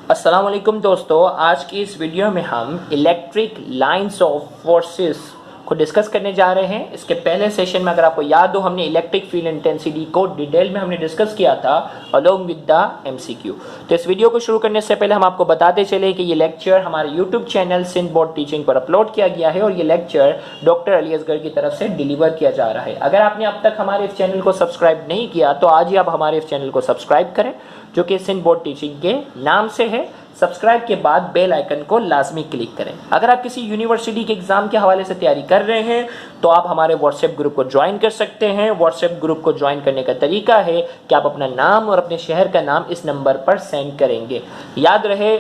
अस्सलाम वालेकुम दोस्तों, आज की इस वीडियो में हम इलेक्ट्रिक लाइंस ऑफ फोर्सेस को डिस्कस करने जा रहे हैं। इसके पहले सेशन में अगर आपको याद हो, हमने इलेक्ट्रिक फील्ड इंटेंसिटी को डिटेल में हमने डिस्कस किया था अलोंग विद द एमसीक्यू। तो इस वीडियो को शुरू करने से पहले हम आपको बताते चले कि ये लेक्चर हमारे YouTube channel Sindh board teaching पर अपलोड किया गया है और ये लेक्चर डॉक्टर अली असगर की तरफ से डिलीवर किया जा रहा है। अगर आपने अब तक हमारे इस चैनल को सब्सक्राइब नहीं किया तो आज ही आप हमारे इस चैनल को सब्सक्राइब करें, जो कि सिंध बोर्ड टीचिंग के नाम से है। सब्सक्राइब के बाद बेल आइकन को लाजमी क्लिक करें। अगर आप किसी यूनिवर्सिटी के एग्जाम के हवाले से तैयारी कर रहे हैं तो आप हमारे व्हाट्सएप ग्रुप को ज्वाइन कर सकते हैं। व्हाट्सएप ग्रुप को ज्वाइन करने का तरीका है कि आप अपना नाम और अपने शहर का नाम इस नंबर पर सेंड करेंगे। याद रहे,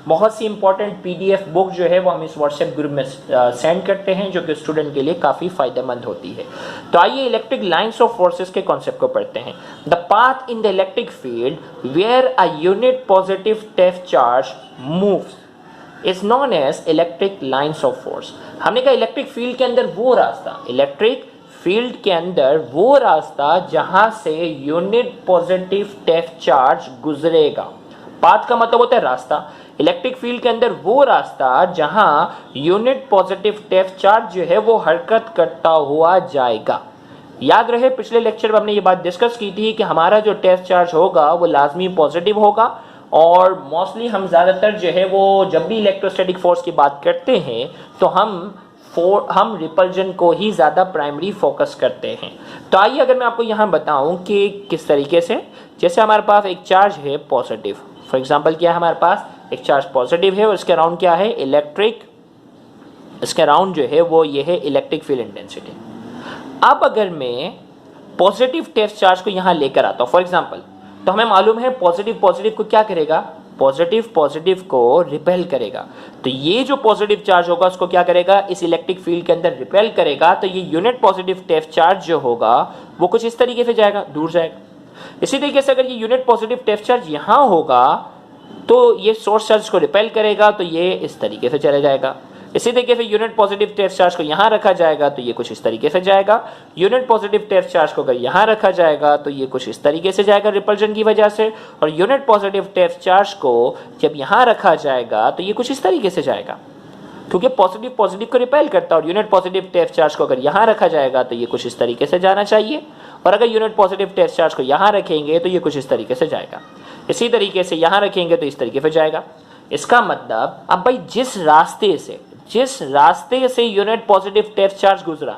बहुत सी इंपॉर्टेंट पीडीएफ बुक जो है वो हम इस व्हाट्सएप ग्रुप में सेंड करते हैं, जो कि स्टूडेंट के लिए काफ़ी फायदेमंद होती है। तो आइए इलेक्ट्रिक लाइंस ऑफ फोर्सेस के कॉन्सेप्ट को पढ़ते हैं। The path in the electric field where a unit positive test charge moves is known as electric lines of force. हमने कहा इलेक्ट्रिक फील्ड के अंदर वो रास्ता, इलेक्ट्रिक फील्ड के अंदर वो रास्ता जहां से यूनिट पॉजिटिव टेस्ट चार्ज गुजरेगा। पाथ का मतलब होता है रास्ता। इलेक्ट्रिक फील्ड के अंदर वो रास्ता जहां यूनिट पॉजिटिव टेस्ट चार्ज जो है वो हरकत करता हुआ जाएगा। याद रहे, पिछले लेक्चर में हमने ये बात डिस्कस की थी कि हमारा जो टेस्ट चार्ज होगा वो लाजमी पॉजिटिव होगा और मोस्टली हम ज्यादातर जो है वो जब भी इलेक्ट्रोस्टैटिक फोर्स की बात करते हैं तो हम रिपल्जन को ही ज्यादा प्राइमरी फोकस करते हैं। तो आइए अगर मैं आपको यहाँ बताऊं कि किस तरीके से, जैसे हमारे पास एक चार्ज है पॉजिटिव, फॉर एग्जाम्पल क्या है, हमारे पास एक चार्ज पॉजिटिव है और इसके अराउंड क्या है, इलेक्ट्रिक, इसके अराउंड जो है वो ये है इलेक्ट्रिक फील्ड इंटेंसिटी। अब अगर मैं पॉजिटिव टेस्ट चार्ज को यहां लेकर आता हूं फॉर एग्जांपल, तो हमें मालूम है पॉजिटिव पॉजिटिव को क्या करेगा, पॉजिटिव पॉजिटिव को रिपेल करेगा। तो ये जो पॉजिटिव चार्ज होगा उसको क्या करेगा, इस इलेक्ट्रिक फील्ड के अंदर रिपेल करेगा। तो ये यूनिट पॉजिटिव टेस्ट चार्ज जो होगा वो कुछ इस तरीके से जाएगा, दूर जाएगा। इसी तरीके से अगर ये यूनिट पॉजिटिव टेस्ट चार्ज यहां होगा तो ये सोर्स चार्ज को रिपेल करेगा, तो ये इस तरीके से चला जाएगा। इसी तरीके से यूनिट पॉजिटिव टेस्ट चार्ज को यहां रखा जाएगा तो ये कुछ इस तरीके से जाएगा। यूनिट पॉजिटिव टेस्ट चार्ज को अगर यहां रखा जाएगा तो ये कुछ इस तरीके से जाएगा रिपल्जन की वजह से, और यूनिट पॉजिटिव टेस्ट चार्ज को जब यहां रखा जाएगा तो ये कुछ इस तरीके से जाएगा, क्योंकि पॉजिटिव पॉजिटिव को रिपेल करता है। और यूनिट पॉजिटिव टेस्ट चार्ज को अगर यहां रखा जाएगा तो ये कुछ इस तरीके से जाना चाहिए, और अगर यूनिट पॉजिटिव टेस्ट चार्ज को यहां रखेंगे तो ये कुछ इस तरीके से जाएगा। इसी तरीके से यहां रखेंगे तो इस तरीके से जाएगा। इसका मतलब अब भाई जिस रास्ते से यूनिट पॉजिटिव टेस्ट चार्ज गुजरा,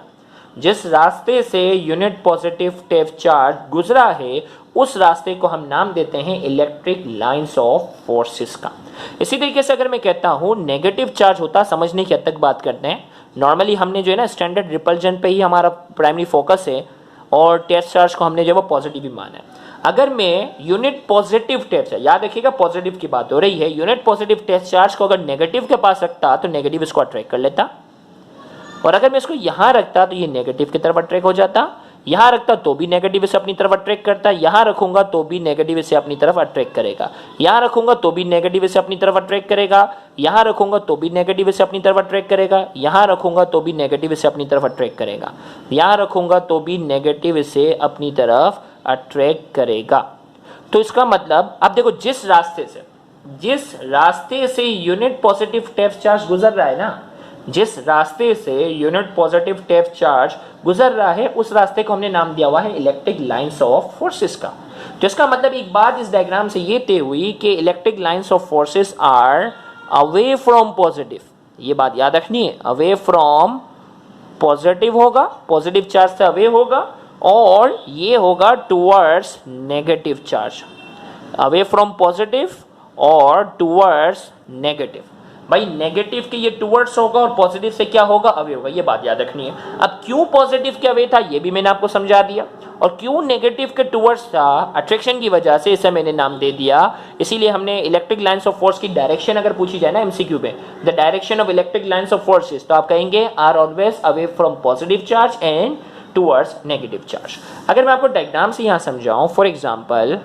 जिस रास्ते से यूनिट पॉजिटिव टेस्ट चार्ज गुजरा है उस रास्ते को हम नाम देते हैं इलेक्ट्रिक लाइंस ऑफ फोर्सेस का। इसी तरीके से अगर मैं कहता हूं नेगेटिव चार्ज होता, समझने की हद तक बात करते हैं। नॉर्मली हमने जो है ना स्टैंडर्ड रिपल्जन पे ही हमारा प्राइमरी फोकस है और टेस्ट चार्ज को हमने जो है वो पॉजिटिव ही माना है। अगर मैं यूनिट पॉजिटिव टेस्ट, याद रखिएगा पॉजिटिव की बात हो रही है, यूनिट पॉजिटिव टेस्ट चार्ज को अगर नेगेटिव के पास रखता तो नेगेटिव इसको अट्रैक्ट कर लेता, और अगर मैं इसको यहां रखता तो ये नेगेटिव की तरफ अट्रैक्ट हो जाता, यहां रखता तो भी नेगेटिव इसे अपनी तरफ अट्रैक्ट करता, यहां रखूंगा तो भी नेगेटिव इसे अपनी तरफ अट्रैक्ट करेगा, यहां रखूंगा तो भी नेगेटिव इसे अपनी तरफ अट्रैक्ट करेगा, यहां रखूंगा तो भी नेगेटिव इसे अपनी तरफ अट्रैक्ट करेगा, यहां रखूंगा तो भी नेगेटिव इसे अपनी तरफ अट्रैक्ट करेगा, यहां रखूंगा तो भी नेगेटिव इसे अपनी तरफ अट्रैक्ट करेगा। तो इसका मतलब अब देखो, जिस रास्ते से यूनिट पॉजिटिव टेस्ट चार्ज गुजर रहा है ना, जिस रास्ते से यूनिट पॉजिटिव टेस्ट चार्ज गुजर रहा है उस रास्ते को हमने नाम दिया हुआ है इलेक्ट्रिक लाइंस ऑफ फोर्सेस का। तो इसका मतलब एक बात इस डायग्राम से ये तय हुई कि electric lines of forces are away from positive. ये बात याद रखनी है, अवे फ्रॉम पॉजिटिव होगा, पॉजिटिव चार्ज से अवे होगा, और ये होगा towards negative charge, away from positive और टुवर्ड्स नेगेटिव। भाई नेगेटिव के ये टुवर्ड्स होगा और पॉजिटिव से क्या होगा, अवे होगा। ये बात याद रखनी है। अब क्यों पॉजिटिव के अवे था ये भी मैंने आपको समझा दिया, और क्यों नेगेटिव के टुवर्ड्स था, अट्रैक्शन की वजह से इसे मैंने नाम दे दिया। इसीलिए हमने इलेक्ट्रिक लाइंस ऑफ फोर्स की डायरेक्शन अगर पूछी जाए ना एमसीक्यू में, the direction of electric lines of forces, तो आप कहेंगे are always away from positive charge and towards negative charge. अगर मैं आपको डायग्राम से यहां समझाऊं, फॉर एग्जांपल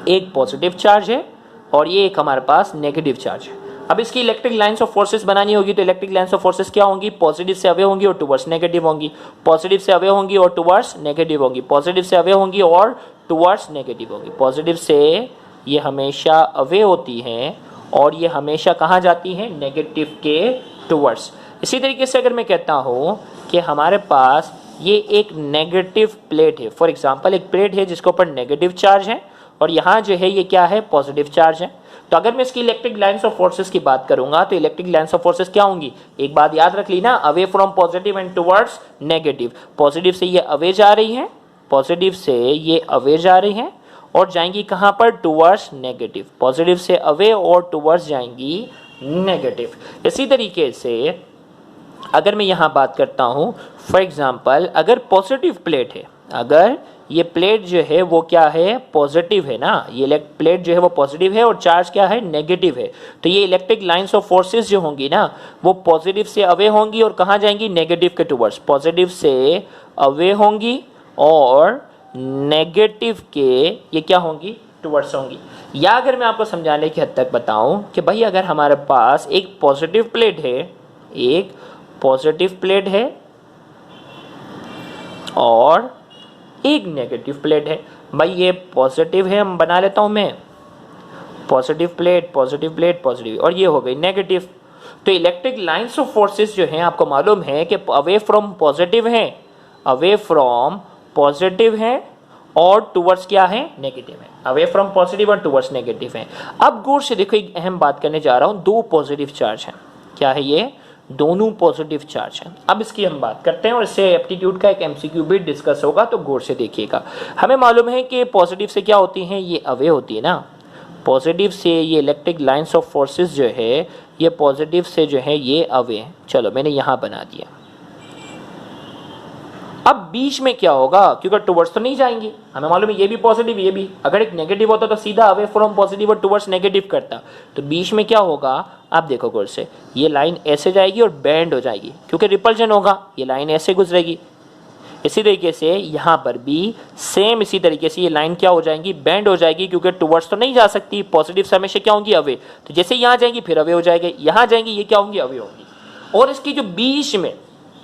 एक पॉजिटिव चार्ज है और ये एक हमारे पास नेगेटिव चार्ज है। अब इसकी इलेक्ट्रिक लाइंस ऑफ फोर्सेस बनानी होगी तो इलेक्ट्रिक लाइंस ऑफ फोर्सेस क्या होंगी, पॉजिटिव से अवे होंगी और टुवर्ड्स नेगेटिव होंगी, पॉजिटिव से अवे होंगी और टुवर्ड्स नेगेटिव होंगी, पॉजिटिव से अवे होंगी और टुवर्ड्स नेगेटिव होंगी, पॉजिटिव से ये हमेशा अवे होती हैं और ये हमेशा कहाँ जाती हैं, नेगेटिव के टुवर्ड्स। इसी तरीके से अगर मैं कहता हूँ कि हमारे पास ये एक नेगेटिव प्लेट है, फॉर एग्जांपल एक प्लेट है जिसके ऊपर नेगेटिव चार्ज है और यहाँ जो है ये क्या है, पॉजिटिव चार्ज है। तो अगर मैं इसकी इलेक्ट्रिक लाइंस ऑफ फोर्सेस की बात करूंगा तो इलेक्ट्रिक लाइंस ऑफ फोर्सेस क्या होंगी, एक बात याद रख ली ना, away from positive and towards negative. Positive से ये अवे जा रही है, पॉजिटिव से ये अवे जा रही है और जाएंगी कहां पर, टुवर्ड्स नेगेटिव। पॉजिटिव से अवे और टुवर्ड्स जाएंगी नेगेटिव। इसी तरीके से अगर मैं यहां बात करता हूं, फॉर एग्जांपल अगर पॉजिटिव प्लेट है, अगर ये प्लेट जो है वो क्या है, पॉजिटिव है ना, ये प्लेट जो है वो पॉजिटिव है और चार्ज क्या है, नेगेटिव है, तो ये इलेक्ट्रिक लाइंस ऑफ फोर्सेस जो होंगी ना वो पॉजिटिव से अवे होंगी और कहाँ जाएंगी, नेगेटिव के टुवर्ड्स। पॉजिटिव से अवे होंगी और नेगेटिव के ये क्या होंगी, टुवर्ड्स होंगी। या अगर मैं आपको समझाने की हद तक बताऊं कि भाई अगर हमारे पास एक पॉजिटिव प्लेट है, एक पॉजिटिव प्लेट है और एक नेगेटिव प्लेट है, भाई ये पॉजिटिव है, हम बना लेता हूं मैं positive plate, positive plate, positive, और ये हो गई नेगेटिव। तो इलेक्ट्रिक लाइंस ऑफ फोर्सेस जो हैं आपको मालूम है कि अवे फ्रॉम पॉजिटिव है, अवे फ्रॉम पॉजिटिव है और टुवर्ड्स क्या है, नेगेटिव है। अवे फ्रॉम पॉजिटिव और टुवर्ड्स नेगेटिव है। अब गौर से देखो, एक अहम बात करने जा रहा हूं, दो पॉजिटिव चार्ज हैं, क्या है ये, दोनों पॉजिटिव चार्ज हैं। अब इसकी हम बात करते हैं और इससे एप्टीट्यूड का एक एमसीक्यू भी डिस्कस होगा, तो गौर से देखिएगा। हमें मालूम है कि पॉजिटिव से क्या होती हैं, ये अवे होती है ना, पॉजिटिव से ये इलेक्ट्रिक लाइंस ऑफ फोर्सेस जो है ये पॉजिटिव से जो है ये अवे। चलो मैंने यहां बना दिया। अब बीच में क्या होगा, क्योंकि टुवर्ड्स तो नहीं जाएंगी, हमें मालूम है ये भी पॉजिटिव ये भी, अगर एक नेगेटिव होता तो सीधा अवे फ्रॉम पॉजिटिव और टुवर्ड्स नेगेटिव करता, तो बीच में क्या होगा, आप देखो गौर से, ये लाइन ऐसे जाएगी और बैंड हो जाएगी क्योंकि रिपल्जन होगा, ये लाइन ऐसे गुजरेगी। इसी तरीके से यहाँ पर भी सेम इसी तरीके से ये लाइन क्या हो जाएंगी, बैंड हो जाएगी क्योंकि टुवर्ड्स तो नहीं जा सकती, पॉजिटिव से हमेशा क्या होंगी, अवे। तो जैसे यहाँ जाएंगी फिर अवे हो जाएंगे, यहाँ जाएंगी ये क्या होंगी, अवे होंगी। और इसकी जो बीच में,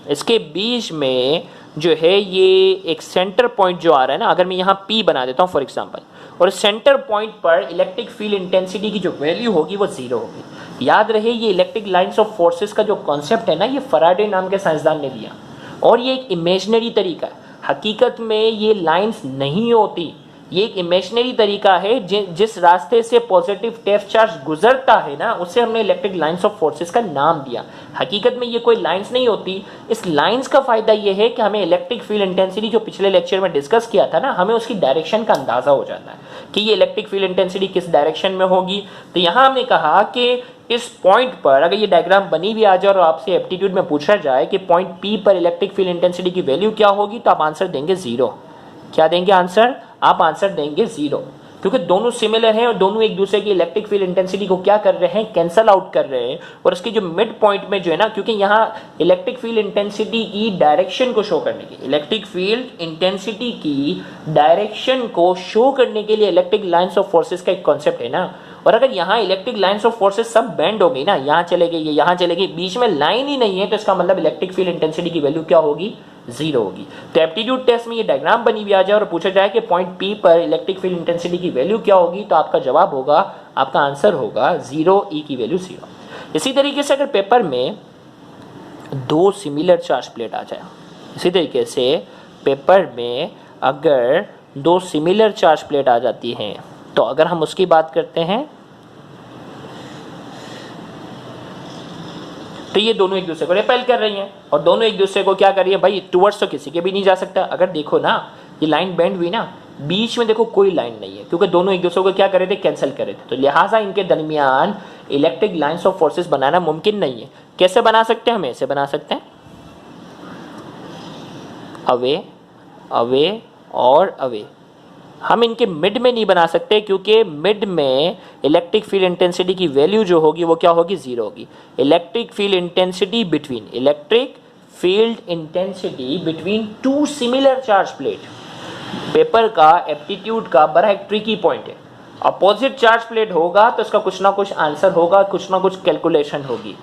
इसके बीच में जो है ये एक सेंटर पॉइंट जो आ रहा है ना, अगर मैं यहाँ P बना देता हूँ फॉर एग्जांपल, और सेंटर पॉइंट पर इलेक्ट्रिक फील्ड इंटेंसिटी की जो वैल्यू होगी वो 0 होगी। याद रहे ये इलेक्ट्रिक लाइंस ऑफ फोर्सेस का जो कॉन्सेप्ट है ना, ये फराडे नाम के साइंसदान ने दिया और ये एक इमेजिनरी तरीका है। हकीकत में ये लाइंस नहीं होती, ये एक इमेजिनरी तरीका है। जिस रास्ते से पॉजिटिव टेस्ट चार्ज गुजरता है ना, उससे हमने इलेक्ट्रिक लाइंस ऑफ फोर्सेस का नाम दिया। हकीकत में ये कोई लाइंस नहीं होती। इस लाइंस का फायदा ये है कि हमें इलेक्ट्रिक फील्ड इंटेंसिटी जो पिछले लेक्चर में डिस्कस किया था ना, हमें उसकी डायरेक्शन का अंदाजा हो जाता है कि ये इलेक्ट्रिक फील्ड इंटेंसिटी किस डायरेक्शन में होगी। तो यहाँ हमने कहा कि इस पॉइंट पर अगर ये डायग्राम बनी भी आ जाए और आपसे एप्टीट्यूड में पूछा जाए कि पॉइंट P पर इलेक्ट्रिक फील्ड इंटेंसिटी की वैल्यू क्या होगी, तो आप आंसर देंगे 0। क्या देंगे आंसर, आप आंसर देंगे 0, क्योंकि दोनों सिमिलर हैं और दोनों एक दूसरे की इलेक्ट्रिक फील्ड इंटेंसिटी को क्या कर रहे हैं, कैंसल आउट कर रहे हैं। और इसकी जो मिड पॉइंट में जो है ना, क्योंकि यहाँ इलेक्ट्रिक फील्ड इंटेंसिटी की डायरेक्शन को शो करने के, इलेक्ट्रिक फील्ड इंटेंसिटी की डायरेक्शन को शो करने के लिए इलेक्ट्रिक लाइंस ऑफ फोर्सेस का एक कॉन्सेप्ट है ना। और अगर यहाँ इलेक्ट्रिक लाइंस ऑफ फोर्सेस सब बैंड हो गई ना, यहाँ चले गए, ये यहाँ चले गए, बीच में लाइन ही नहीं है, तो इसका मतलब इलेक्ट्रिक फील्ड इंटेंसिटी की वैल्यू क्या होगी, 0 होगी। तो एप्टीट्यूड टेस्ट में ये डायग्राम बनी हुई आ जाए और पूछा जाए कि पॉइंट P पर इलेक्ट्रिक फील्ड इंटेंसिटी की वैल्यू क्या होगी, तो आपका जवाब होगा, आपका आंसर होगा 0, E की वैल्यू 0। इसी तरीके से अगर पेपर में 2 सिमिलर चार्ज प्लेट आ जाए, इसी तरीके से पेपर में अगर 2 सिमिलर चार्ज प्लेट आ जाती हैं, तो अगर हम उसकी बात करते हैं तो ये दोनों एक दूसरे को रिपेल कर रही हैं और दोनों एक दूसरे को क्या कर रही है, भाई टुवर्ड्स तो किसी के भी नहीं जा सकता। अगर देखो ना, ये लाइन बेंड हुई ना, बीच में देखो कोई लाइन नहीं है, क्योंकि दोनों एक दूसरे को क्या कर रहे थे, कैंसिल कर रहे थे। तो लिहाजा इनके दरमियान इलेक्ट्रिक लाइंस ऑफ फोर्सेस बनाना मुमकिन नहीं है। कैसे बना सकते हैं, हम ऐसे बना सकते हैं, अवे अवे और अवे। हम इनके मिड में नहीं बना सकते, क्योंकि मिड में इलेक्ट्रिक फील्ड इंटेंसिटी की वैल्यू जो होगी वो क्या होगी, 0 होगी। Electric field intensity between, electric field intensity between 2 similar charge plate, paper का एप्टीट्यूड का बड़ा एक ट्रिकी पॉइंट है। अपोजिट चार्ज प्लेट होगा तो इसका कुछ ना कुछ आंसर होगा, कुछ ना कुछ कैलकुलेशन होगी।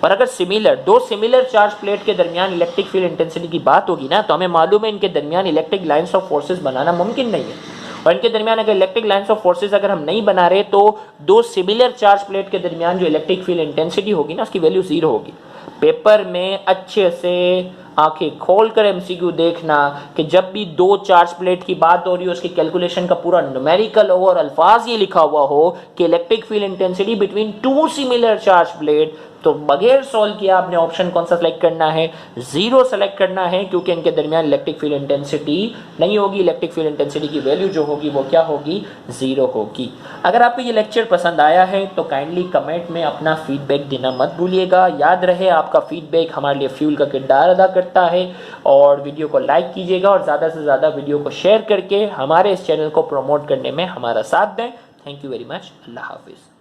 और अगर सिमिलर 2 सिमिलर चार्ज प्लेट के दरमियान इलेक्ट्रिक फील्ड इंटेंसिटी की बात होगी ना, तो हमें मालूम है इनके दरमियान इलेक्ट्रिक लाइंस ऑफ फोर्सेस बनाना मुमकिन नहीं है। और इनके दरमियान अगर इलेक्ट्रिक लाइंस ऑफ फोर्सेस अगर हम नहीं बना रहे तो दो सिमिलर चार्ज प्लेट के दरमियान जो इलेक्ट्रिक फील्ड इंटेंसिटी होगी ना उसकी वैल्यू 0 होगी। पेपर में अच्छे से आंखें खोलकर एमसीक्यू देखना कि जब भी दो चार्ज प्लेट की बात हो रही हो उसकी कैलकुलेशन का पूरा न्यूमेरिकल और अल्फाज ये लिखा हुआ हो कि electric field intensity between two similar charge plate, तो बगैर सॉल्व किया आपने ऑप्शन कौन सा सेलेक्ट करना है, 0 सेलेक्ट करना है, क्योंकि इनके दरमियान इलेक्ट्रिक फील्ड इंटेंसिटी नहीं होगी। इलेक्ट्रिक फील्ड इंटेंसिटी की वैल्यू जो होगी वो क्या होगी, 0 होगी। अगर आपको ये लेक्चर पसंद आया है तो काइंडली कमेंट में अपना फीडबैक देना मत भूलिएगा। याद रहे आपका फीडबैक हमारे लिए फ्यूल का किरदार अदा करता है। और वीडियो को लाइक कीजिएगा और ज़्यादा से ज़्यादा वीडियो को शेयर करके हमारे इस चैनल को प्रमोट करने में हमारा साथ दें। Thank you very much. अल्लाह हाफिज़।